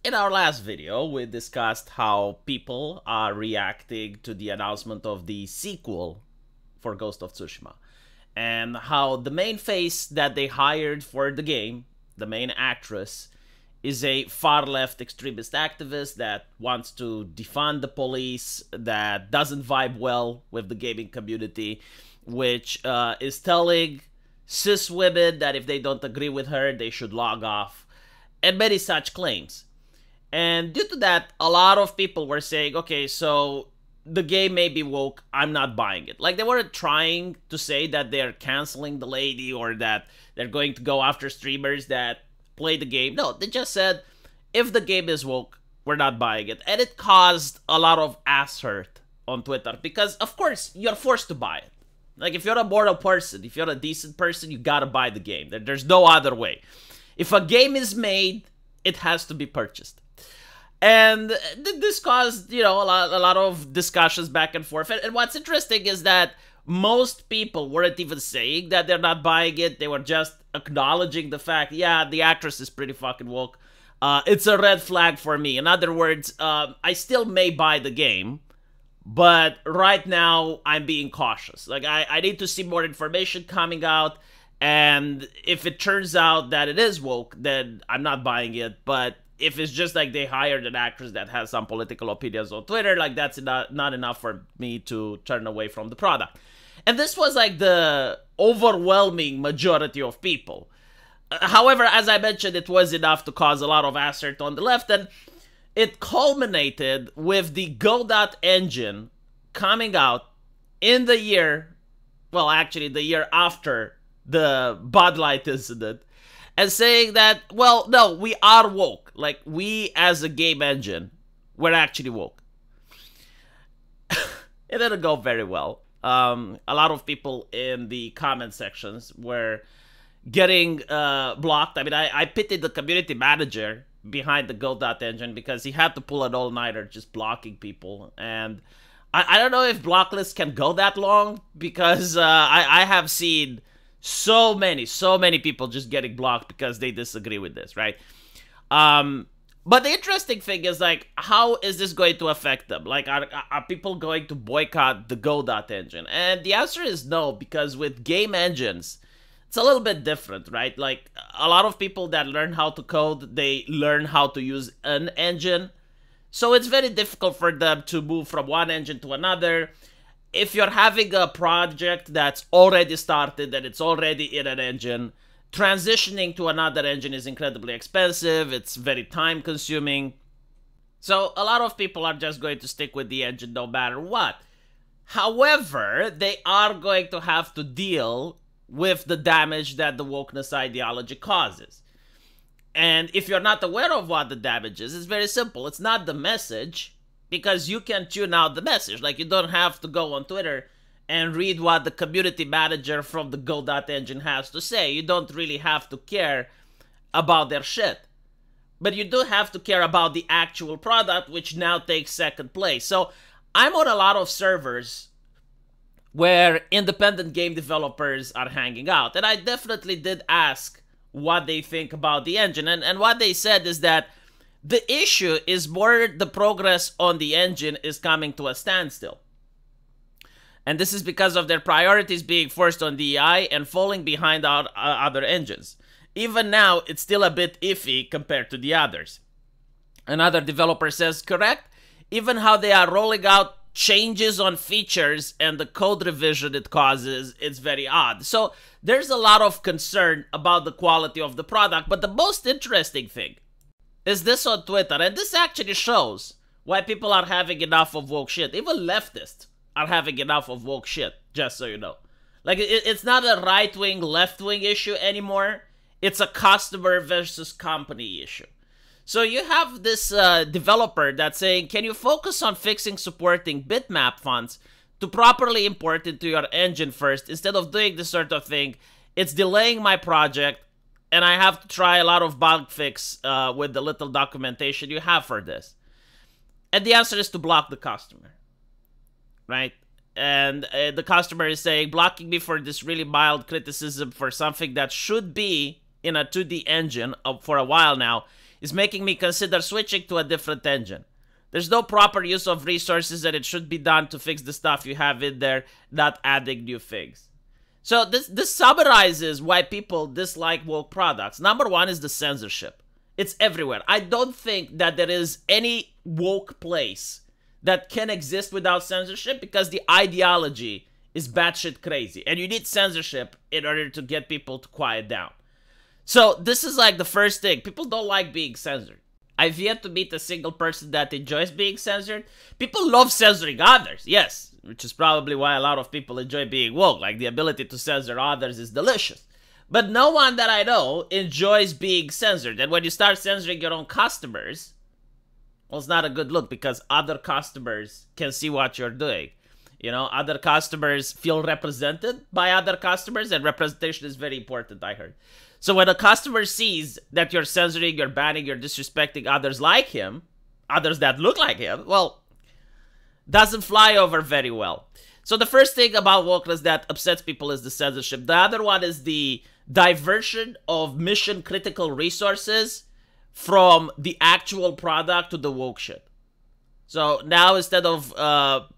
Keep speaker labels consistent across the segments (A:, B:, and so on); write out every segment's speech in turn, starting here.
A: In our last video, we discussed how people are reacting to the announcement of the sequel for Ghost of Tsushima, and how the main face that they hired for the game, the main actress, is a far-left extremist activist that wants to defund the police, that doesn't vibe well with the gaming community, which is telling cis women that if they don't agree with her, they should log off, and many such claims. And due to that, a lot of people were saying, okay, so the game may be woke, I'm not buying it. Like, they weren't trying to say that they're canceling the lady or that they're going to go after streamers that play the game. No, they just said, if the game is woke, we're not buying it. And it caused a lot of ass hurt on Twitter because, of course, you're forced to buy it. Like, if you're a moral person, if you're a decent person, you gotta buy the game. There's no other way. If a game is made, it has to be purchased. And this caused, a lot of discussions back and forth. And what's interesting is that most people weren't even saying that they're not buying it. They were just acknowledging the fact, yeah, the actress is pretty fucking woke. It's a red flag for me. In other words, I still may buy the game, but right now I'm being cautious. Like, I need to see more information coming out. And if it turns out that it is woke, then I'm not buying it. But if it's just like they hired an actress that has some political opinions on Twitter, like, that's not enough for me to turn away from the product. And this was like the overwhelming majority of people. However, as I mentioned, it was enough to cause a lot of assert on the left, and it culminated with the Godot engine coming out in the year, well, actually the year after the Bud Light incident, and saying that, well, no, we are woke. Like, we as a game engine, we're actually woke. It didn't go very well. A lot of people in the comment sections were getting blocked. I mean, I pitied the community manager behind the Godot engine because he had to pull an all-nighter just blocking people. And I don't know if block lists can go that long because I have seen so many people just getting blocked because they disagree with this, right? But the interesting thing is, like, how is this going to affect them? Like, are people going to boycott the Godot engine? And the answer is no, because with game engines, it's a little bit different, right? Like, a lot of people that learn how to code, they learn how to use an engine. So it's very difficult for them to move from one engine to another. If you're having a project that's already started and it's already in an engine, transitioning to another engine is incredibly expensive. It's very time consuming. So a lot of people are just going to stick with the engine no matter what. However, they are going to have to deal with the damage that the wokeness ideology causes. And if you're not aware of what the damage is, it's very simple. It's not the message, because you can tune out the message. Like, you don't have to go on Twitter and read what the community manager from the Godot engine has to say. You don't really have to care about their shit. But you do have to care about the actual product, which now takes second place. So I'm on a lot of servers where independent game developers are hanging out. And I definitely did ask what they think about the engine. And what they said is that the issue is more the progress on the engine is coming to a standstill. And this is because of their priorities being first on DEI and falling behind other engines. Even now, it's still a bit iffy compared to the others. Another developer says, correct, even how they are rolling out changes on features and the code revision it causes, it's very odd. So there's a lot of concern about the quality of the product, but the most interesting thing is this on Twitter, and this actually shows why people are having enough of woke shit. Even leftists are having enough of woke shit, just so you know. Like, it's not a right-wing, left-wing issue anymore. It's a customer versus company issue. So you have this developer that's saying, can you focus on fixing supporting bitmap fonts to properly import into your engine first, instead of doing this sort of thing? It's delaying my project, and I have to try a lot of bug fix with the little documentation you have for this. And the answer is to block the customer, right? And the customer is saying, blocking me for this really mild criticism for something that should be in a 2D engine for a while now is making me consider switching to a different engine. There's no proper use of resources, and it should be done to fix the stuff you have in there, not adding new things. So this summarizes why people dislike woke products. Number one is the censorship. It's everywhere. I don't think that there is any woke place that can exist without censorship, because the ideology is batshit crazy. And you need censorship in order to get people to quiet down. So this is like the first thing. People don't like being censored. I've yet to meet a single person that enjoys being censored. People love censoring others, yes, which is probably why a lot of people enjoy being woke. Like, the ability to censor others is delicious. But no one that I know enjoys being censored. And when you start censoring your own customers, well, it's not a good look, because other customers can see what you're doing. You know, other customers feel represented by other customers, and representation is very important, I heard. So when a customer sees that you're censoring, you're banning, you're disrespecting others like him, others that look like him, well, doesn't fly over very well. So the first thing about wokeness that upsets people is the censorship. The other one is the diversion of mission critical resources from the actual product to the woke shit. So now, instead of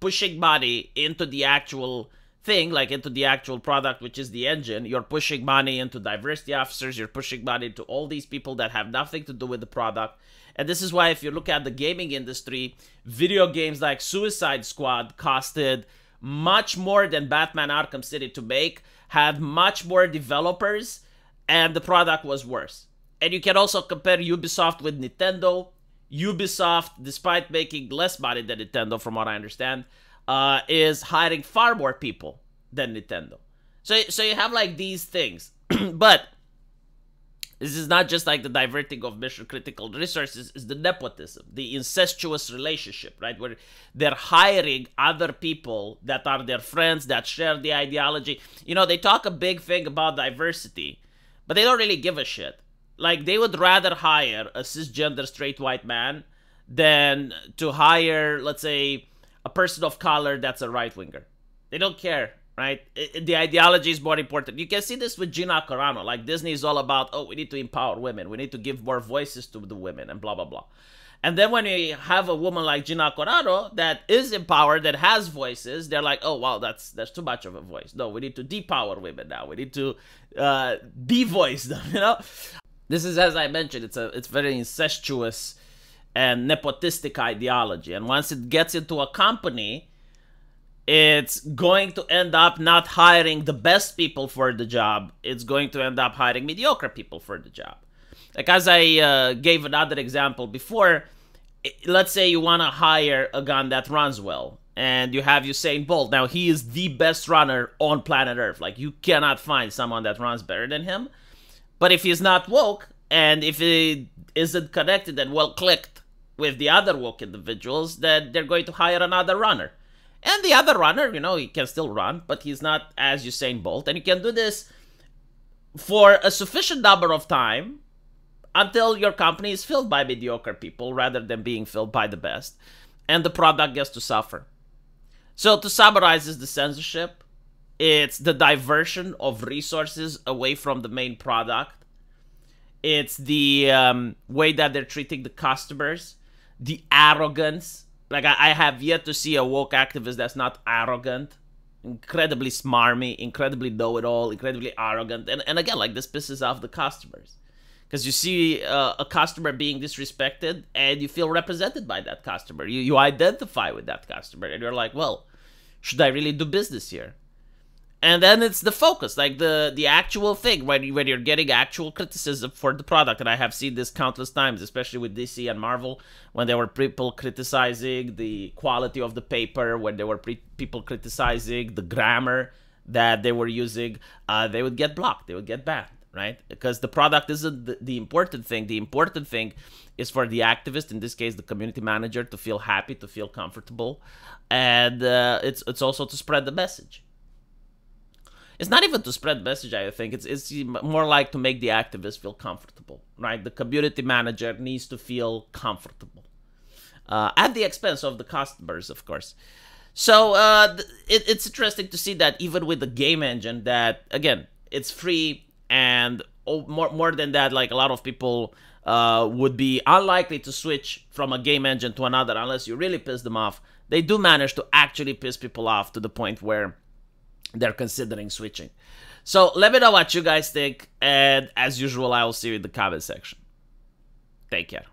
A: pushing money into the actual thing, like into the actual product, which is the engine, you're pushing money into diversity officers, you're pushing money into all these people that have nothing to do with the product. And this is why, if you look at the gaming industry, video games like Suicide Squad costed much more than Batman Arkham City to make, had much more developers, and the product was worse. And you can also compare Ubisoft with Nintendo. Ubisoft, despite making less money than Nintendo, from what I understand, is hiring far more people than Nintendo. So you have like these things. But this is not just like the diverting of mission critical resources, it's the nepotism, the incestuous relationship, right? Where they're hiring other people that are their friends, that share the ideology. You know, they talk a big thing about diversity, but they don't really give a shit. Like, they would rather hire a cisgender straight white man than to hire, let's say, a person of color that's a right-winger. They don't care, right? The ideology is more important. You can see this with Gina Carano. Like, Disney is all about, oh, we need to empower women. We need to give more voices to the women and blah, blah, blah. And then when you have a woman like Gina Carano that is empowered, that has voices, they're like, oh, wow, that's too much of a voice. No, we need to depower women now. We need to de-voice them, you know? This is, as I mentioned, it's very incestuous and nepotistic ideology. And once it gets into a company, it's going to end up not hiring the best people for the job. It's going to end up hiring mediocre people for the job. Like, as I gave another example before, let's say you want to hire a gun that runs well, and you have Usain Bolt. Now, he is the best runner on planet Earth. Like, you cannot find someone that runs better than him. But if he's not woke, and if he isn't connected and well clicked with the other woke individuals, then they're going to hire another runner. And the other runner, you know, he can still run, but he's not as Usain Bolt. And you can do this for a sufficient number of time until your company is filled by mediocre people rather than being filled by the best. And the product gets to suffer. So to summarize, is the censorship. It's the diversion of resources away from the main product. It's the way that they're treating the customers. The arrogance. Like, I have yet to see a woke activist that's not arrogant. Incredibly smarmy, incredibly know-it-all, incredibly arrogant. And again, like, this pisses off the customers. Because you see a customer being disrespected, and you feel represented by that customer. You identify with that customer, and you're like, well, should I really do business here? And then it's the focus, like the actual thing, when you're getting actual criticism for the product. And I have seen this countless times, especially with DC and Marvel, when there were people criticizing the quality of the paper, when there were people criticizing the grammar that they were using, they would get blocked, they would get banned, right? Because the product isn't the important thing. The important thing is for the activist, in this case the community manager, to feel happy, to feel comfortable. And it's also to spread the message. It's not even to spread the message, I think. It's more like to make the activist feel comfortable, right? The community manager needs to feel comfortable. At the expense of the customers, of course. So it's interesting to see that even with the game engine, that, again, it's free, and more than that, like, a lot of people would be unlikely to switch from a game engine to another unless you really piss them off. They do manage to actually piss people off to the point where they're considering switching. So let me know what you guys think, and as usual, I will see you in the comment section. Take care.